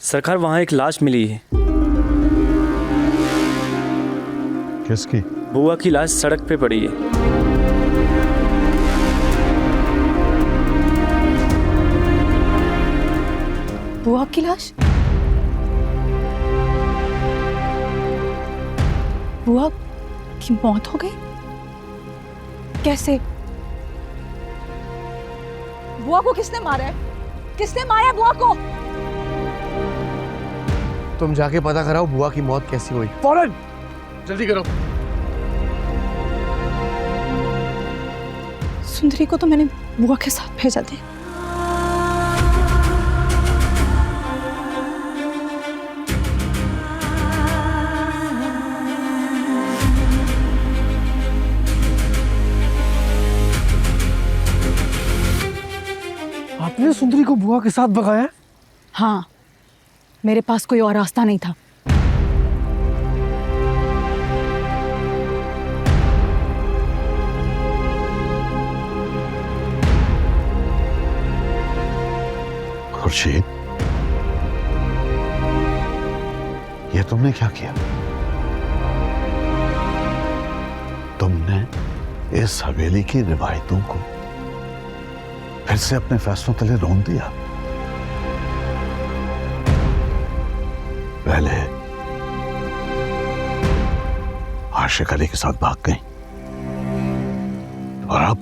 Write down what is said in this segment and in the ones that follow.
सरकार वहाँ एक लाश मिली है। किसकी? बुआ की लाश सड़क पे पड़ी है। बुआ की लाश? बुआ की मौत हो गई? कैसे? बुआ को किसने मारा है? किसने मारा बुआ को? तुम जाके पता कराओ बुआ की मौत कैसी हुई। फौरन जल्दी करो। सुंदरी को तो मैंने बुआ के साथ भेजा था। आपने सुंदरी को बुआ के साथ भगाया? हाँ, मेरे पास कोई और रास्ता नहीं था। खुर्शीद, ये तुमने क्या किया? तुमने इस हवेली की रिवायतों को फिर से अपने फैसलों तले रोन दिया। पहले आशिक अली के साथ भाग गई और अब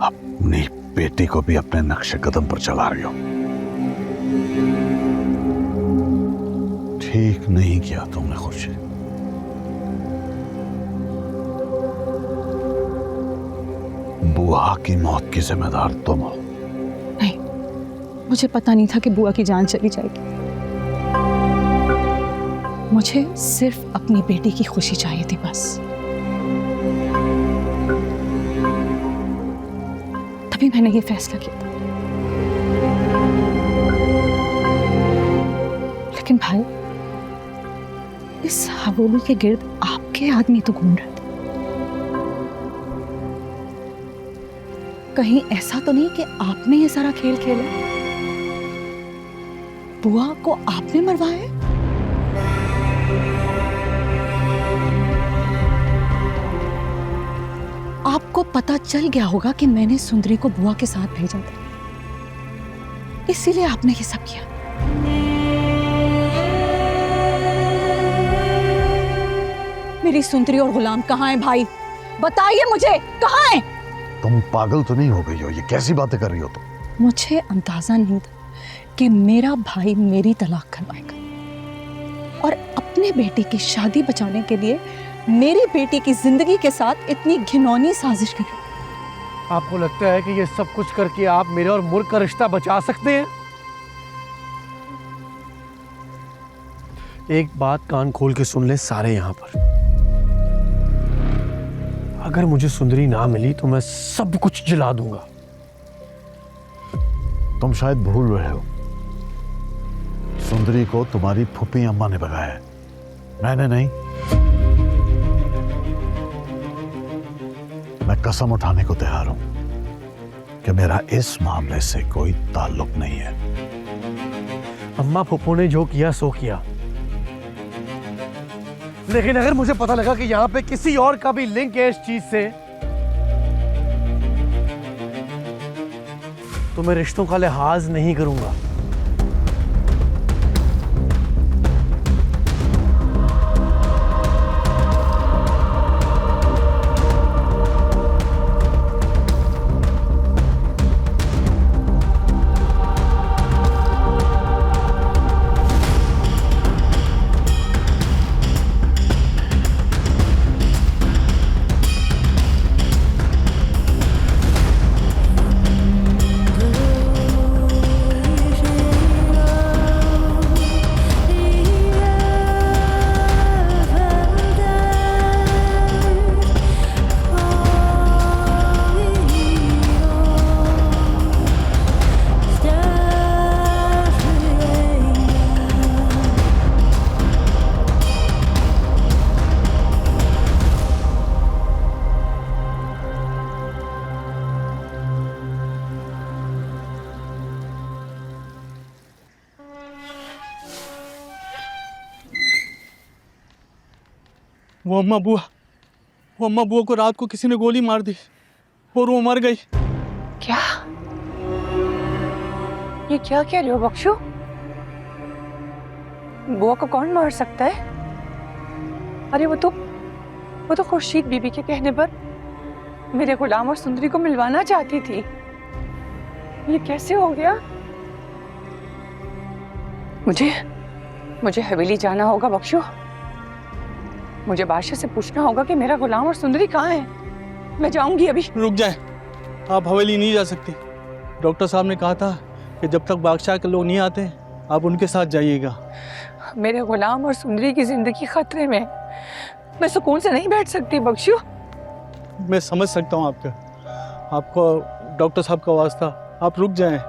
अपनी बेटी को भी अपने नक्शे कदम पर चला रही हो। ठीक नहीं किया तुमने खुर्शीद। बुआ की मौत की जिम्मेदार तुम हो। नहीं, मुझे पता नहीं था कि बुआ की जान चली जाएगी। मुझे सिर्फ अपनी बेटी की खुशी चाहिए थी बस। तभी मैंने ये फैसला किया था। लेकिन भाई, इस हवेली के गिर्द आपके आदमी तो घूम रहे थे। कहीं ऐसा तो नहीं कि आपने ये सारा खेल खेला? बुआ को आपने मरवाया? आपको पता चल गया होगा कि मैंने सुंदरी को बुआ के साथ भेजा था, इसीलिए आपने ये सब किया। मेरी सुंदरी और गुलाम कहाँ है भाई? बताइए मुझे, कहाँ है? तुम पागल तो नहीं हो गई हो? ये कैसी बातें कर रही हो तुम? मुझे अंदाजा नहीं था कि मेरा भाई मेरी तलाक करवाएगा और अपने बेटे की शादी बचाने के लिए मेरी बेटी की जिंदगी के साथ इतनी घिनौनी साजिश करेगा। आपको लगता है कि ये सब कुछ करके आप मेरे और मुर्ग का रिश्ता बचा सकते हैं? एक बात कान खोल के सुन ले सारे यहां पर। अगर मुझे सुंदरी ना मिली तो मैं सब कुछ जला दूंगा। तुम शायद भूल रहे हो, सुंदरी को तुम्हारी फूफी अम्मा ने भगाया है, मैंने नहीं। मैं कसम उठाने को तैयार हूं कि मेरा इस मामले से कोई ताल्लुक नहीं है। अम्मा फूफो ने जो किया सो किया, लेकिन अगर मुझे पता लगा कि यहां पे किसी और का भी लिंक है इस चीज से, तो मैं रिश्तों का लिहाज नहीं करूंगा। वो अम्मा बुआ को रात को किसी ने गोली मार दी और वो मर गई। क्या? ये क्या कह रहे हो बख्शू? बुआ को कौन मार सकता है? अरे वो तो खुर्शीद बीबी के कहने पर मेरे गुलाम और सुंदरी को मिलवाना चाहती थी। ये कैसे हो गया? मुझे हवेली जाना होगा बख्शू। मुझे बादशाह से पूछना होगा कि मेरा गुलाम और सुंदरी कहाँ है। मैं जाऊंगी अभी। रुक जाए, आप हवेली नहीं जा सकती। डॉक्टर साहब ने कहा था कि जब तक बादशाह के लोग नहीं आते आप उनके साथ जाइएगा। मेरे गुलाम और सुंदरी की जिंदगी खतरे में। मैं सुकून से नहीं बैठ सकती बख्शू। मैं समझ सकता हूँ आपको डॉक्टर साहब का वास्ता, आप रुक जाएं।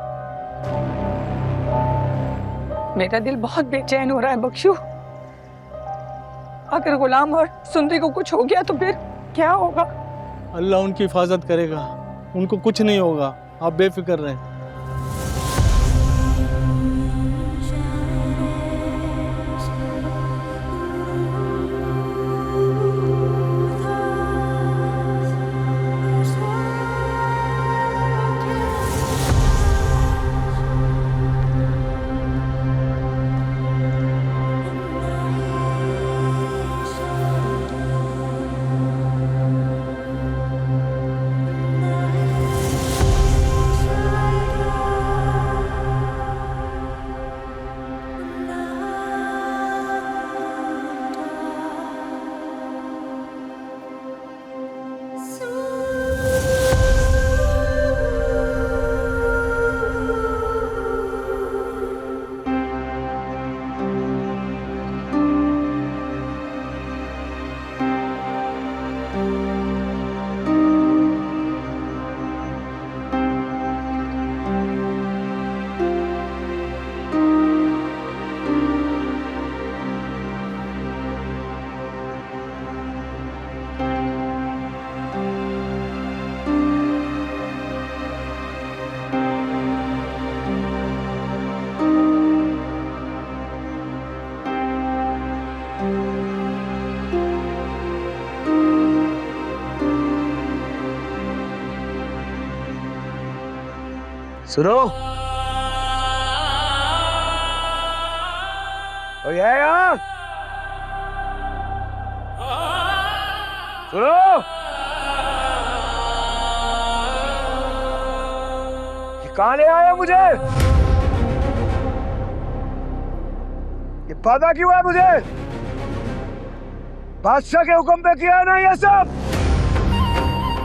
मेरा दिल बहुत बेचैन हो रहा है बख्शू। अगर गुलाम और सुंदरी को कुछ हो गया तो फिर क्या होगा? अल्लाह उनकी हिफाजत करेगा, उनको कुछ नहीं होगा, आप बेफिक्र रहें। सुनो, कोई है यहाँ? सुनो, ये कहाँ ले आया मुझे? ये पता क्यों है मुझे? बादशाह के हुक्म पे किया है ना ये सब?